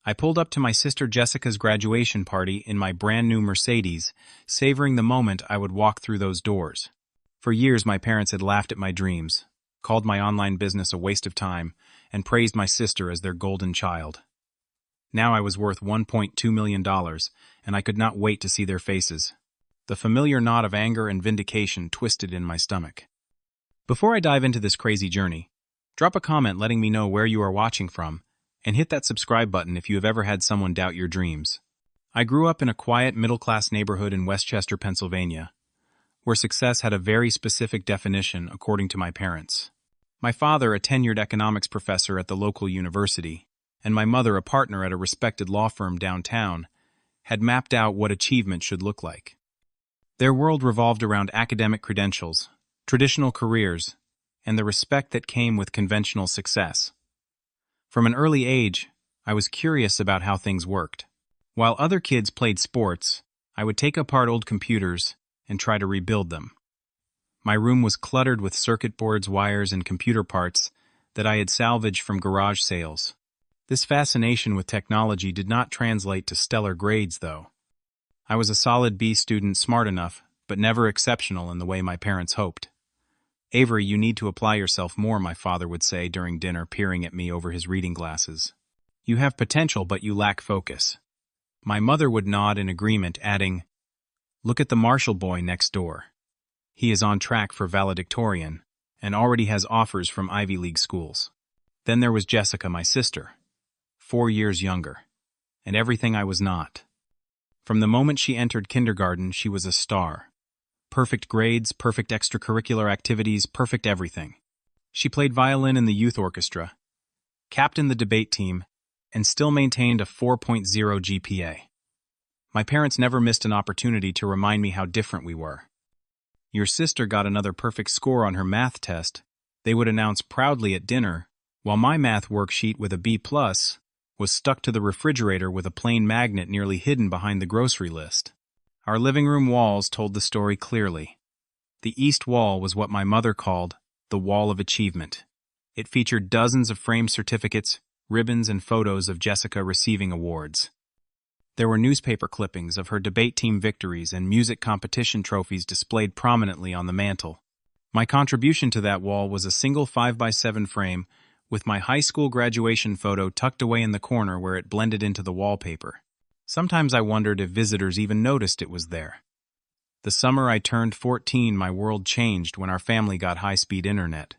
I pulled up to my sister Jessica's graduation party in my brand new Mercedes, savoring the moment I would walk through those doors. For years, my parents had laughed at my dreams, called my online business a waste of time, and praised my sister as their golden child. Now I was worth $1.2 million, and I could not wait to see their faces. The familiar knot of anger and vindication twisted in my stomach. Before I dive into this crazy journey, drop a comment letting me know where you are watching from, and hit that subscribe button if you have ever had someone doubt your dreams. I grew up in a quiet, middle-class neighborhood in Westchester, Pennsylvania, where success had a very specific definition according to my parents. My father, a tenured economics professor at the local university, and my mother, a partner at a respected law firm downtown, had mapped out what achievement should look like. Their world revolved around academic credentials, traditional careers, and the respect that came with conventional success. From an early age, I was curious about how things worked. While other kids played sports, I would take apart old computers and try to rebuild them. My room was cluttered with circuit boards, wires, and computer parts that I had salvaged from garage sales. This fascination with technology did not translate to stellar grades, though. I was a solid B student, smart enough, but never exceptional in the way my parents hoped. "Avery, you need to apply yourself more," my father would say during dinner, peering at me over his reading glasses. "You have potential, but you lack focus." My mother would nod in agreement, adding, "Look at the Marshall boy next door. He is on track for valedictorian and already has offers from Ivy League schools." Then there was Jessica, my sister, 4 years younger, and everything I was not. From the moment she entered kindergarten, she was a star. Perfect grades, perfect extracurricular activities, perfect everything. She played violin in the youth orchestra, captained the debate team, and still maintained a 4.0 GPA. My parents never missed an opportunity to remind me how different we were. "Your sister got another perfect score on her math test," they would announce proudly at dinner, while my math worksheet with a B+ was stuck to the refrigerator with a plain magnet nearly hidden behind the grocery list. Our living room walls told the story clearly. The east wall was what my mother called the wall of achievement. It featured dozens of framed certificates, ribbons, and photos of Jessica receiving awards. There were newspaper clippings of her debate team victories and music competition trophies displayed prominently on the mantel. My contribution to that wall was a single 5x7 frame with my high school graduation photo tucked away in the corner where it blended into the wallpaper. Sometimes I wondered if visitors even noticed it was there. The summer I turned 14, my world changed when our family got high-speed internet.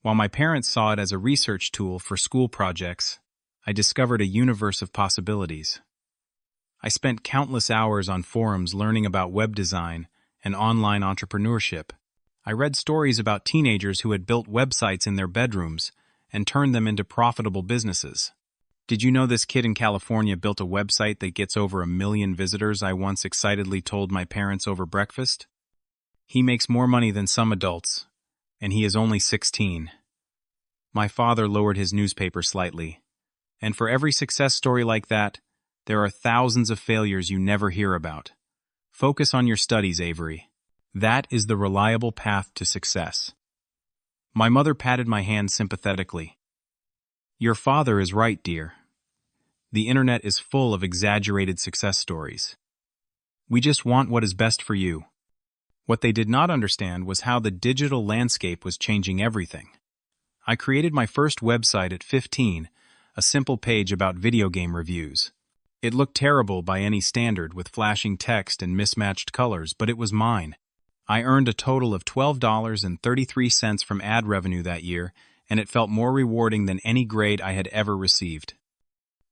While my parents saw it as a research tool for school projects, I discovered a universe of possibilities. I spent countless hours on forums learning about web design and online entrepreneurship. I read stories about teenagers who had built websites in their bedrooms and turned them into profitable businesses. "Did you know this kid in California built a website that gets over 1 million visitors?" I once excitedly told my parents over breakfast. "He makes more money than some adults, and he is only 16. My father lowered his newspaper slightly. "And for every success story like that, there are thousands of failures you never hear about. Focus on your studies, Avery. That is the reliable path to success." My mother patted my hand sympathetically. "Your father is right, dear. The internet is full of exaggerated success stories. We just want what is best for you." What they did not understand was how the digital landscape was changing everything. I created my first website at 15, a simple page about video game reviews. It looked terrible by any standard with flashing text and mismatched colors, but it was mine. I earned a total of $12.33 from ad revenue that year, and it felt more rewarding than any grade I had ever received.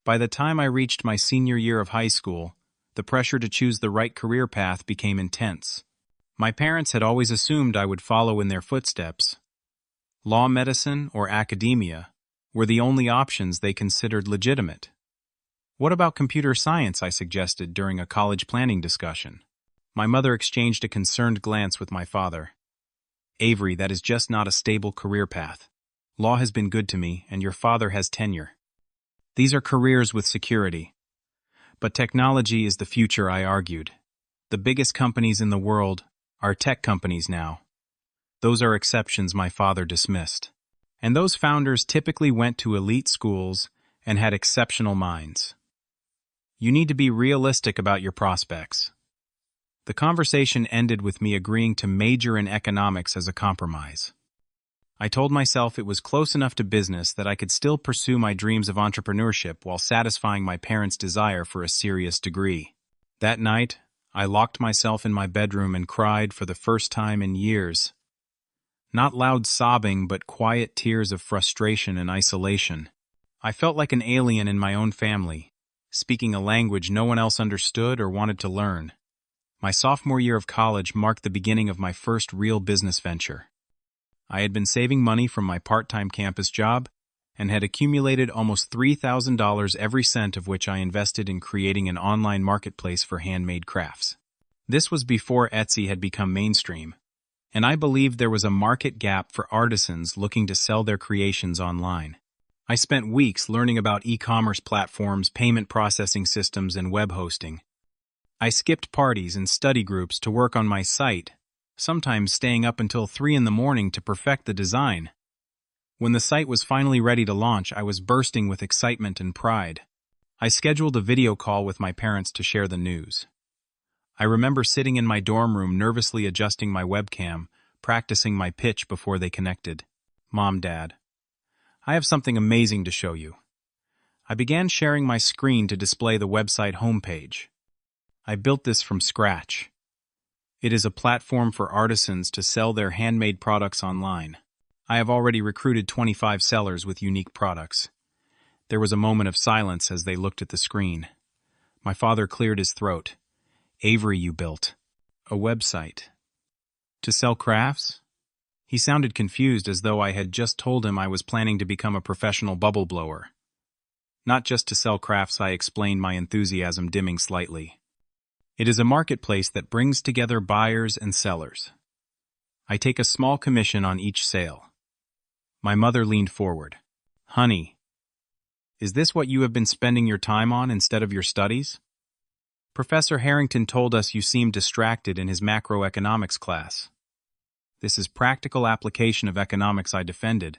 By the time I reached my senior year of high school, the pressure to choose the right career path became intense. My parents had always assumed I would follow in their footsteps. Law, medicine, or academia were the only options they considered legitimate. "What about computer science?" I suggested during a college planning discussion. My mother exchanged a concerned glance with my father. "Avery, that is just not a stable career path. Law has been good to me, and your father has tenure. These are careers with security. But technology is the future," I argued. "The biggest companies in the world are tech companies now." "Those are exceptions," my father dismissed. "And those founders typically went to elite schools and had exceptional minds. You need to be realistic about your prospects. The conversation ended with me agreeing to major in economics as a compromise. I told myself it was close enough to business that I could still pursue my dreams of entrepreneurship while satisfying my parents' desire for a serious degree. That night, I locked myself in my bedroom and cried for the first time in years. Not loud sobbing, but quiet tears of frustration and isolation. I felt like an alien in my own family, speaking a language no one else understood or wanted to learn. My sophomore year of college marked the beginning of my first real business venture. I had been saving money from my part-time campus job and had accumulated almost $3,000, every cent of which I invested in creating an online marketplace for handmade crafts. This was before Etsy had become mainstream, and I believed there was a market gap for artisans looking to sell their creations online. I spent weeks learning about e-commerce platforms, payment processing systems, and web hosting. I skipped parties and study groups to work on my site, sometimes staying up until 3 in the morning to perfect the design. When the site was finally ready to launch, I was bursting with excitement and pride. I scheduled a video call with my parents to share the news. I remember sitting in my dorm room nervously adjusting my webcam, practicing my pitch before they connected. Mom, Dad, I have something amazing to show you. I began sharing my screen to display the website homepage. I built this from scratch. It is a platform for artisans to sell their handmade products online. I have already recruited 25 sellers with unique products. There was a moment of silence as they looked at the screen. My father cleared his throat. Avery, you built a website to sell crafts? He sounded confused, as though I had just told him I was planning to become a professional bubble blower. Not just to sell crafts, I explained, my enthusiasm dimming slightly. It is a marketplace that brings together buyers and sellers. I take a small commission on each sale. My mother leaned forward. Honey, is this what you have been spending your time on instead of your studies? Professor Harrington told us you seemed distracted in his macroeconomics class. This is practical application of economics, I defended.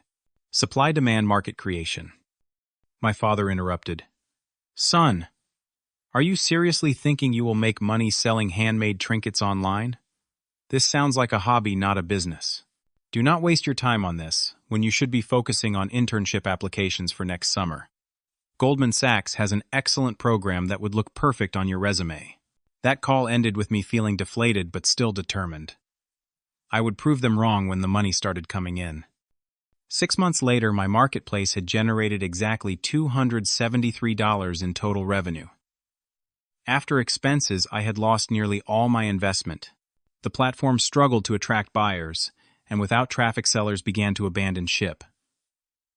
Supply-demand market creation. My father interrupted. Son, are you seriously thinking you will make money selling handmade trinkets online? This sounds like a hobby, not a business. Do not waste your time on this, when you should be focusing on internship applications for next summer. Goldman Sachs has an excellent program that would look perfect on your resume. That call ended with me feeling deflated but still determined. I would prove them wrong when the money started coming in. 6 months later, my marketplace had generated exactly $273 in total revenue. After expenses, I had lost nearly all my investment. The platform struggled to attract buyers, and without traffic, sellers began to abandon ship.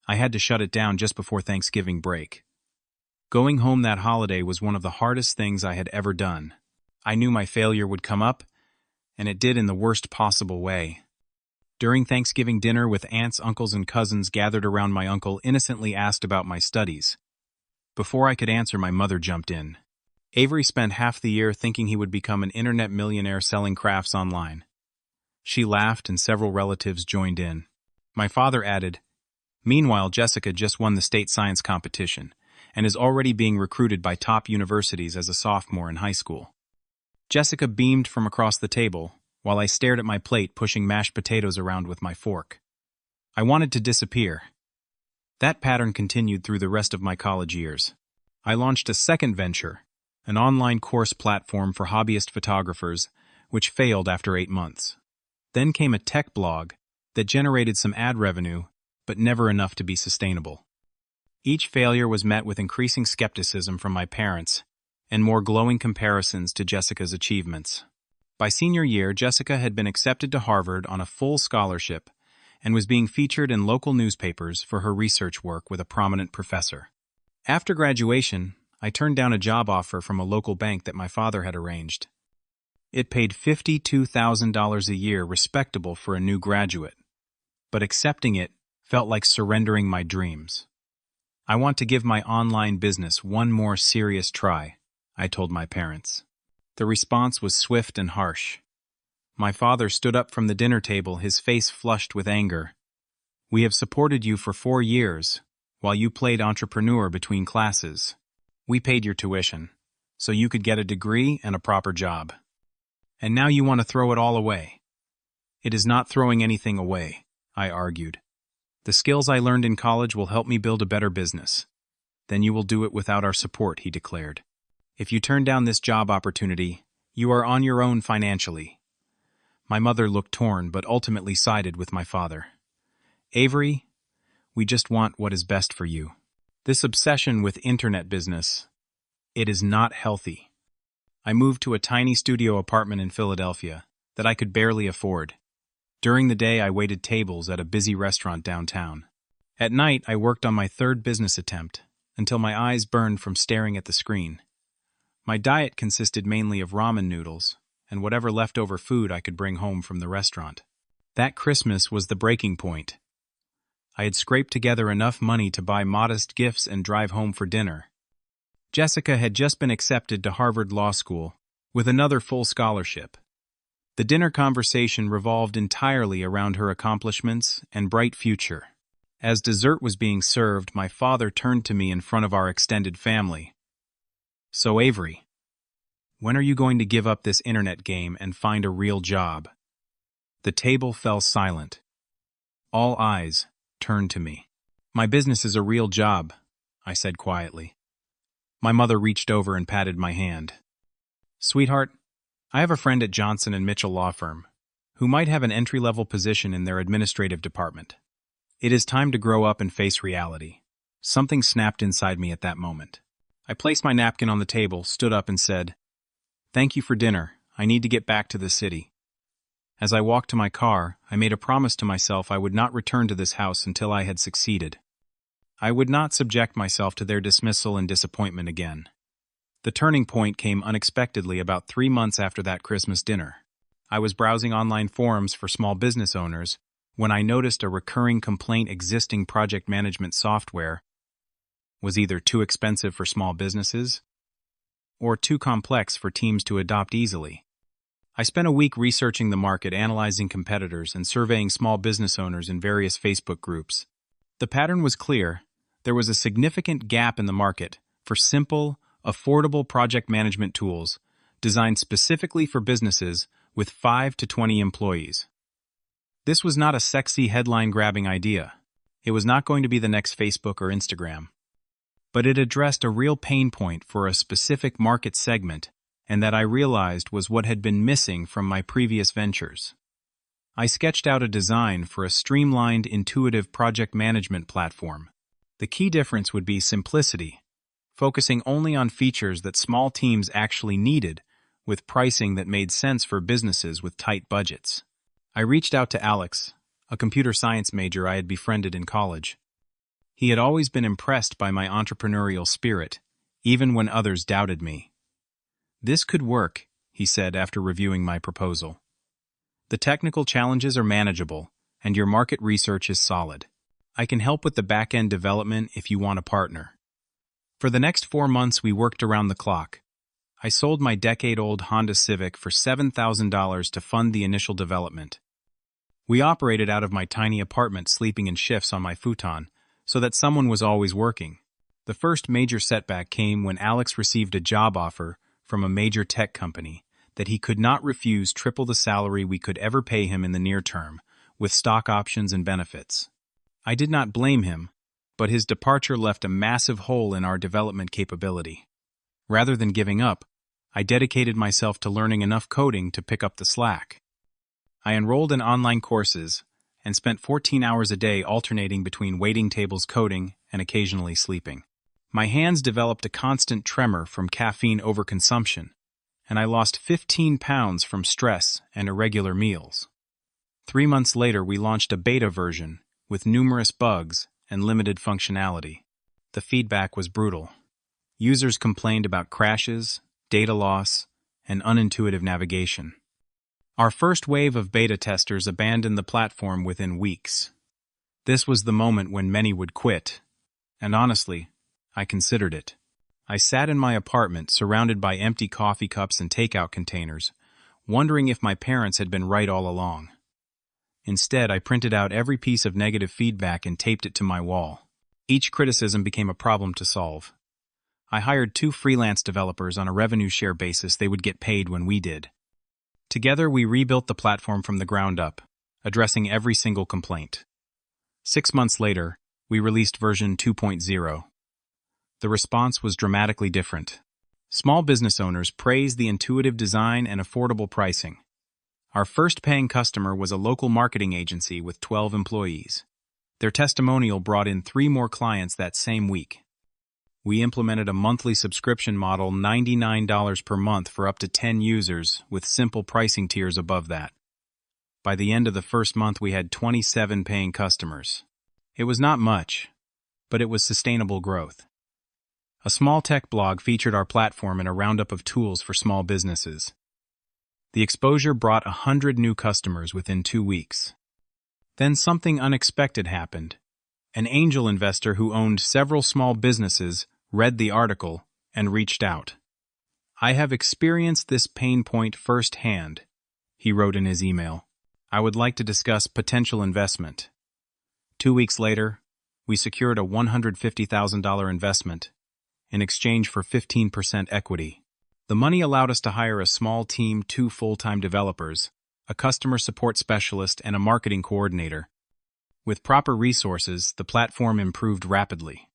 I had to shut it down just before Thanksgiving break. Going home that holiday was one of the hardest things I had ever done. I knew my failure would come up, and it did in the worst possible way. During Thanksgiving dinner with aunts, uncles, and cousins gathered around, my uncle innocently asked about my studies. Before I could answer, my mother jumped in. Avery spent half the year thinking he would become an internet millionaire selling crafts online. She laughed and several relatives joined in. My father added, Meanwhile, Jessica just won the state science competition and is already being recruited by top universities as a sophomore in high school. Jessica beamed from across the table, while I stared at my plate, pushing mashed potatoes around with my fork. I wanted to disappear. That pattern continued through the rest of my college years. I launched a second venture, an online course platform for hobbyist photographers, which failed after 8 months. Then came a tech blog that generated some ad revenue, but never enough to be sustainable. Each failure was met with increasing skepticism from my parents and more glowing comparisons to Jessica's achievements. By senior year, Jessica had been accepted to Harvard on a full scholarship and was being featured in local newspapers for her research work with a prominent professor. After graduation, I turned down a job offer from a local bank that my father had arranged. It paid $52,000 a year, respectable for a new graduate, but accepting it felt like surrendering my dreams. I want to give my online business one more serious try, I told my parents. The response was swift and harsh. My father stood up from the dinner table, his face flushed with anger. We have supported you for 4 years. while you played entrepreneur between classes. We paid your tuition, so you could get a degree and a proper job. And now you want to throw it all away. It is not throwing anything away, I argued. The skills I learned in college will help me build a better business. Then you will do it without our support, he declared. If you turn down this job opportunity, you are on your own financially. My mother looked torn but ultimately sided with my father. Avery, we just want what is best for you. This obsession with internet business, it is not healthy. I moved to a tiny studio apartment in Philadelphia that I could barely afford. During the day, I waited tables at a busy restaurant downtown. At night, I worked on my third business attempt until my eyes burned from staring at the screen. My diet consisted mainly of ramen noodles and whatever leftover food I could bring home from the restaurant. That Christmas was the breaking point. I had scraped together enough money to buy modest gifts and drive home for dinner. Jessica had just been accepted to Harvard Law School with another full scholarship. The dinner conversation revolved entirely around her accomplishments and bright future. As dessert was being served, my father turned to me in front of our extended family. So Avery, when are you going to give up this internet game and find a real job? The table fell silent. All eyes turned to me. My business is a real job, I said quietly. My mother reached over and patted my hand. Sweetheart, I have a friend at Johnson & Mitchell Law Firm who might have an entry-level position in their administrative department. It is time to grow up and face reality. Something snapped inside me at that moment. I placed my napkin on the table, stood up and said, "Thank you for dinner. I need to get back to the city." As I walked to my car, I made a promise to myself I would not return to this house until I had succeeded. I would not subject myself to their dismissal and disappointment again. The turning point came unexpectedly about 3 months after that Christmas dinner. I was browsing online forums for small business owners when I noticed a recurring complaint: existing project management software was either too expensive for small businesses or too complex for teams to adopt easily. I spent a week researching the market, analyzing competitors, and surveying small business owners in various Facebook groups. The pattern was clear. There was a significant gap in the market for simple, affordable project management tools designed specifically for businesses with 5 to 20 employees. This was not a sexy headline-grabbing idea. It was not going to be the next Facebook or Instagram. But it addressed a real pain point for a specific market segment, and that I realized was what had been missing from my previous ventures. I sketched out a design for a streamlined, intuitive project management platform. The key difference would be simplicity, focusing only on features that small teams actually needed, with pricing that made sense for businesses with tight budgets. I reached out to Alex, a computer science major I had befriended in college. He had always been impressed by my entrepreneurial spirit, even when others doubted me. "This could work," he said after reviewing my proposal. "The technical challenges are manageable, and your market research is solid. I can help with the back-end development if you want a partner." For the next 4 months, we worked around the clock. I sold my decade-old Honda Civic for $7,000 to fund the initial development. We operated out of my tiny apartment, sleeping in shifts on my futon, so that someone was always working. The first major setback came when Alex received a job offer from a major tech company that he could not refuse, triple the salary we could ever pay him in the near term, with stock options and benefits. I did not blame him, but his departure left a massive hole in our development capability. Rather than giving up, I dedicated myself to learning enough coding to pick up the slack. I enrolled in online courses and spent 14 hours a day alternating between waiting tables coding and occasionally sleeping. My hands developed a constant tremor from caffeine overconsumption, and I lost 15 pounds from stress and irregular meals. 3 months later, we launched a beta version with numerous bugs and limited functionality. The feedback was brutal. Users complained about crashes, data loss, and unintuitive navigation. Our first wave of beta testers abandoned the platform within weeks. This was the moment when many would quit, and honestly, I considered it. I sat in my apartment, surrounded by empty coffee cups and takeout containers, wondering if my parents had been right all along. Instead, I printed out every piece of negative feedback and taped it to my wall. Each criticism became a problem to solve. I hired 2 freelance developers on a revenue share basis. They would get paid when we did. Together, we rebuilt the platform from the ground up, addressing every single complaint. 6 months later, we released version 2.0. The response was dramatically different. Small business owners praised the intuitive design and affordable pricing. Our first paying customer was a local marketing agency with 12 employees. Their testimonial brought in 3 more clients that same week. We implemented a monthly subscription model, $99 per month for up to 10 users, with simple pricing tiers above that. By the end of the first month, we had 27 paying customers. It was not much, but it was sustainable growth. A small tech blog featured our platform in a roundup of tools for small businesses. The exposure brought 100 new customers within 2 weeks. Then something unexpected happened. An angel investor who owned several small businesses read the article and reached out. "I have experienced this pain point firsthand," he wrote in his email. "I would like to discuss potential investment." 2 weeks later, we secured a $150,000 investment in exchange for 15% equity. The money allowed us to hire a small team, 2 full-time developers, a customer support specialist, and a marketing coordinator. With proper resources, the platform improved rapidly.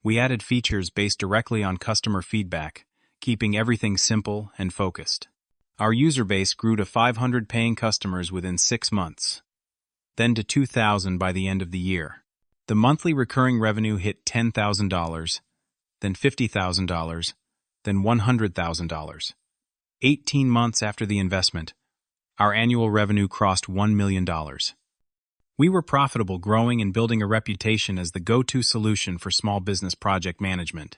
We added features based directly on customer feedback, keeping everything simple and focused. Our user base grew to 500 paying customers within 6 months, then to 2,000 by the end of the year. The monthly recurring revenue hit $10,000, then $50,000, then $100,000. 18 months after the investment, our annual revenue crossed $1 million. We were profitable, growing and building a reputation as the go-to solution for small business project management.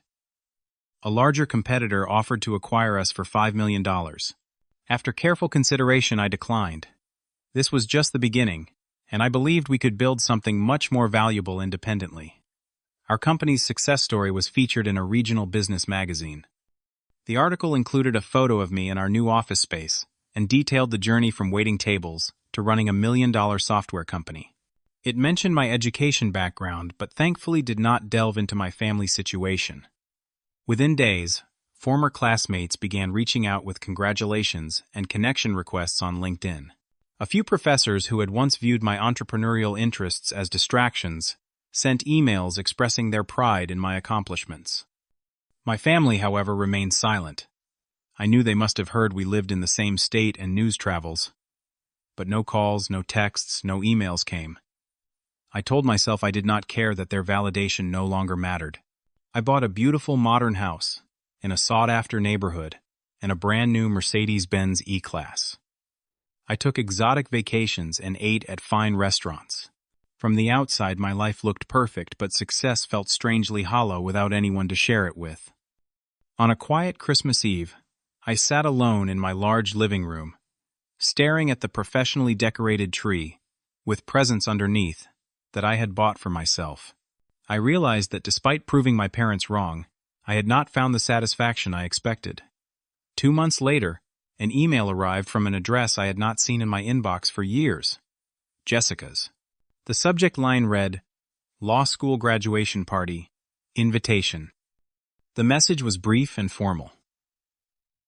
A larger competitor offered to acquire us for $5 million. After careful consideration, I declined. This was just the beginning, and I believed we could build something much more valuable independently. Our company's success story was featured in a regional business magazine. The article included a photo of me in our new office space and detailed the journey from waiting tables to running a $1 million software company. It mentioned my education background, but thankfully did not delve into my family situation. Within days, former classmates began reaching out with congratulations and connection requests on LinkedIn. A few professors who had once viewed my entrepreneurial interests as distractions sent emails expressing their pride in my accomplishments. My family, however, remained silent. I knew they must have heard we lived in the same state and news travels. But no calls, no texts, no emails came. I told myself I did not care, that their validation no longer mattered. I bought a beautiful modern house in a sought-after neighborhood and a brand-new Mercedes-Benz E-Class. I took exotic vacations and ate at fine restaurants. From the outside, my life looked perfect, but success felt strangely hollow without anyone to share it with. On a quiet Christmas Eve, I sat alone in my large living room, staring at the professionally decorated tree, with presents underneath, that I had bought for myself. I realized that despite proving my parents wrong, I had not found the satisfaction I expected. 2 months later, an email arrived from an address I had not seen in my inbox for years. Jessica's. The subject line read, "Law School Graduation Party, Invitation." The message was brief and formal.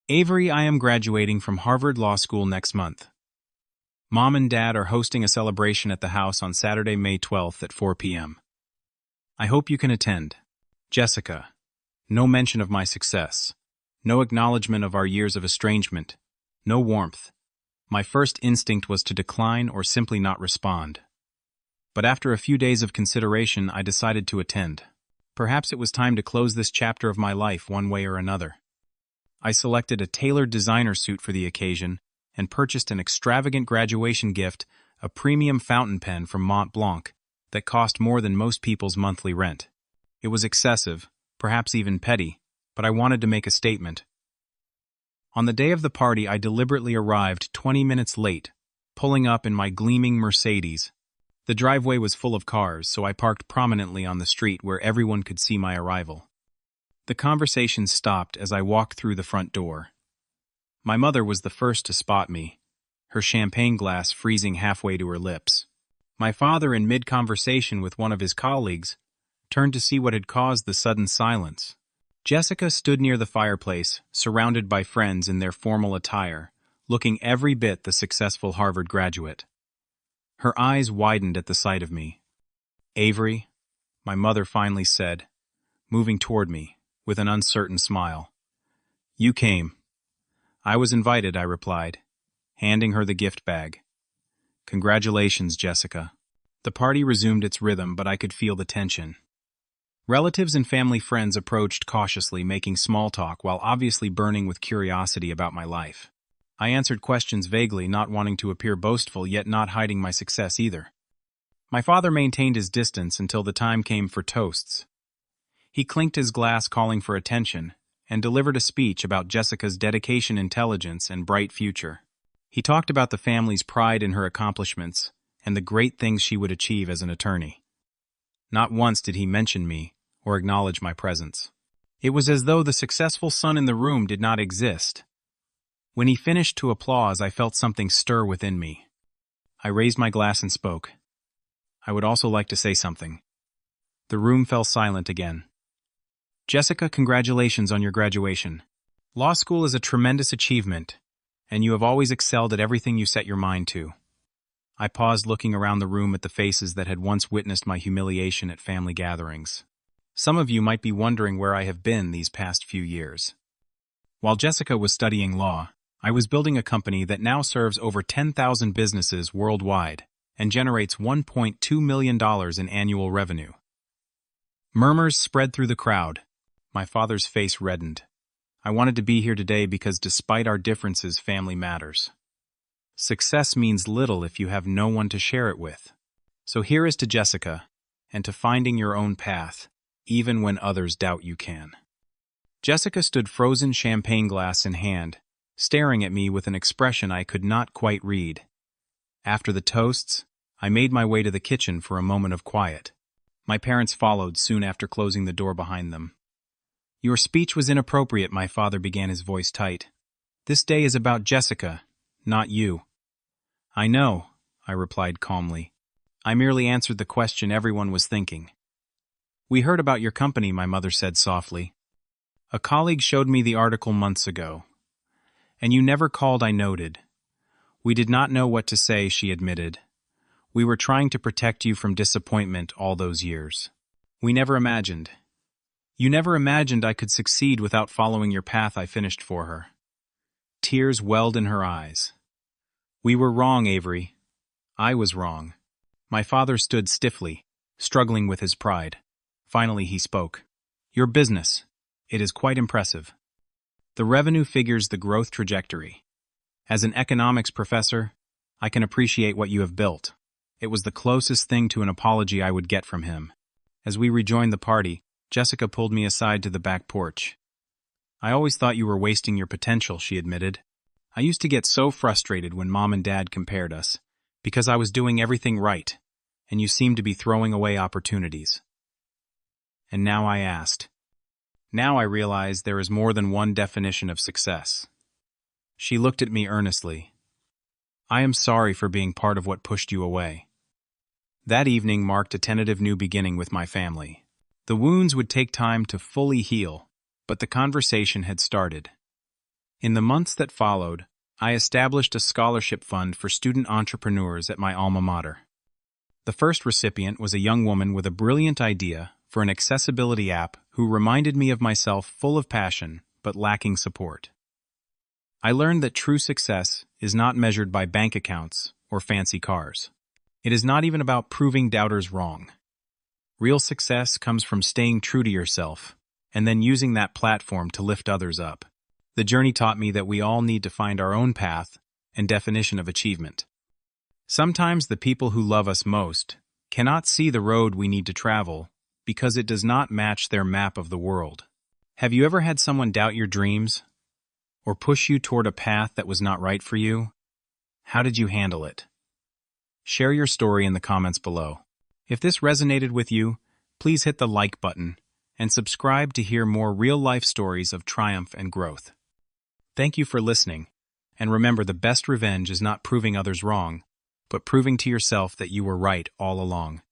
"Avery, I am graduating from Harvard Law School next month. Mom and Dad are hosting a celebration at the house on Saturday, May 12th at 4 p.m. I hope you can attend. Jessica." No mention of my success. No acknowledgement of our years of estrangement. No warmth. My first instinct was to decline or simply not respond. But after a few days of consideration, I decided to attend. Perhaps it was time to close this chapter of my life one way or another. I selected a tailored designer suit for the occasion and purchased an extravagant graduation gift, a premium fountain pen from Mont Blanc, that cost more than most people's monthly rent. It was excessive, perhaps even petty, but I wanted to make a statement. On the day of the party, I deliberately arrived 20 minutes late, pulling up in my gleaming Mercedes. The driveway was full of cars, so I parked prominently on the street where everyone could see my arrival. The conversation stopped as I walked through the front door. My mother was the first to spot me, her champagne glass freezing halfway to her lips. My father, in mid-conversation with one of his colleagues, turned to see what had caused the sudden silence. Jessica stood near the fireplace, surrounded by friends in their formal attire, looking every bit the successful Harvard graduate. Her eyes widened at the sight of me. "Avery," my mother finally said, moving toward me, with an uncertain smile. "You came." "I was invited," I replied, handing her the gift bag. "Congratulations, Jessica." The party resumed its rhythm, but I could feel the tension. Relatives and family friends approached cautiously, making small talk while obviously burning with curiosity about my life. I answered questions vaguely, not wanting to appear boastful, yet not hiding my success either. My father maintained his distance until the time came for toasts. He clinked his glass, calling for attention, and delivered a speech about Jessica's dedication, intelligence, and bright future. He talked about the family's pride in her accomplishments and the great things she would achieve as an attorney. Not once did he mention me or acknowledge my presence. It was as though the successful son in the room did not exist. When he finished to applause, I felt something stir within me. I raised my glass and spoke. "I would also like to say something." The room fell silent again. "Jessica, congratulations on your graduation. Law school is a tremendous achievement, and you have always excelled at everything you set your mind to." I paused, looking around the room at the faces that had once witnessed my humiliation at family gatherings. Some of you might be wondering where I have been these past few years. While Jessica was studying law, I was building a company that now serves over 10,000 businesses worldwide and generates $1.2 million in annual revenue. Murmurs spread through the crowd. My father's face reddened. I wanted to be here today because despite our differences, family matters. Success means little if you have no one to share it with. So here is to Jessica, and to finding your own path, even when others doubt you can. Jessica stood, frozen champagne glass in hand, staring at me with an expression I could not quite read. After the toasts, I made my way to the kitchen for a moment of quiet. My parents followed soon after, closing the door behind them. "Your speech was inappropriate," my father began, his voice tight. "This day is about Jessica, not you." "I know," I replied calmly. "I merely answered the question everyone was thinking." "We heard about your company," my mother said softly. "A colleague showed me the article months ago. And you never called," I noted. "We did not know what to say," she admitted. "We were trying to protect you from disappointment all those years. We never imagined. You never imagined I could succeed without following your path," I finished for her. Tears welled in her eyes. "We were wrong, Avery. I was wrong." My father stood stiffly, struggling with his pride. Finally he spoke. "Your business. It is quite impressive. The revenue figures, the growth trajectory. As an economics professor, I can appreciate what you have built." It was the closest thing to an apology I would get from him. As we rejoined the party, Jessica pulled me aside to the back porch. "I always thought you were wasting your potential," she admitted. "I used to get so frustrated when Mom and Dad compared us, because I was doing everything right, and you seemed to be throwing away opportunities." And now I asked. Now I realized there is more than one definition of success. She looked at me earnestly. "I am sorry for being part of what pushed you away." That evening marked a tentative new beginning with my family. The wounds would take time to fully heal, but the conversation had started. In the months that followed, I established a scholarship fund for student entrepreneurs at my alma mater. The first recipient was a young woman with a brilliant idea for an accessibility app who reminded me of myself, full of passion but lacking support. I learned that true success is not measured by bank accounts or fancy cars. It is not even about proving doubters wrong. Real success comes from staying true to yourself and then using that platform to lift others up. The journey taught me that we all need to find our own path and definition of achievement. Sometimes the people who love us most cannot see the road we need to travel because it does not match their map of the world. Have you ever had someone doubt your dreams or push you toward a path that was not right for you? How did you handle it? Share your story in the comments below. If this resonated with you, please hit the like button and subscribe to hear more real-life stories of triumph and growth. Thank you for listening, and remember, the best revenge is not proving others wrong, but proving to yourself that you were right all along.